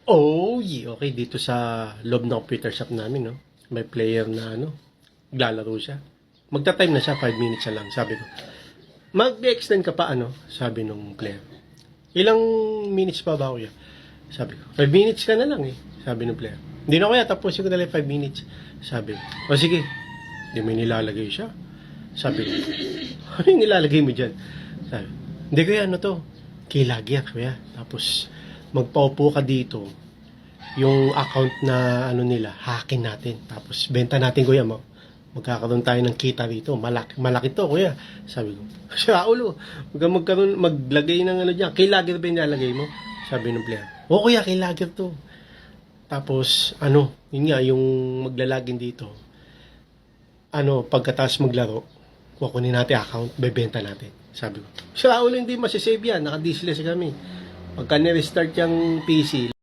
Oh, yeah. Okay, dito sa loob ng computer shop namin, no? May player na, naglalaro siya. Magta-time na siya, 5 minutes na lang. Sabi ko, mag-extend ka pa, Sabi nung player. Ilang minutes pa ba, kuya? Sabi ko, 5 minutes ka na lang, eh. Sabi nung player. Hindi na, kuya, tapusin ko na lang 5 minutes. Sabi ko, o sige. Hindi mo nilalagay siya. Sabi ko, ano yung nilalagay mo dyan? Sabi, hindi, kuya, ano to? Kilagyan, kuya. Tapos, magpaupo ka dito, yung account na nila, hackin natin. Tapos benta natin, kuya, magkakaroon tayo ng kita dito. Malaki to, kuya. Sabi ko, siya ulo, maglagay ng diyan. Keylogger ba yung nilalagay mo? Sabi ng player. O kuya, keylogger to. Tapos yun nga, yung maglalagin dito. Pagkatapos maglaro, kukunin natin account, bebenta natin. Sabi ko, siya ulo, hindi masisave yan. Naka-dishless kami. Pagka nirestart yung PC,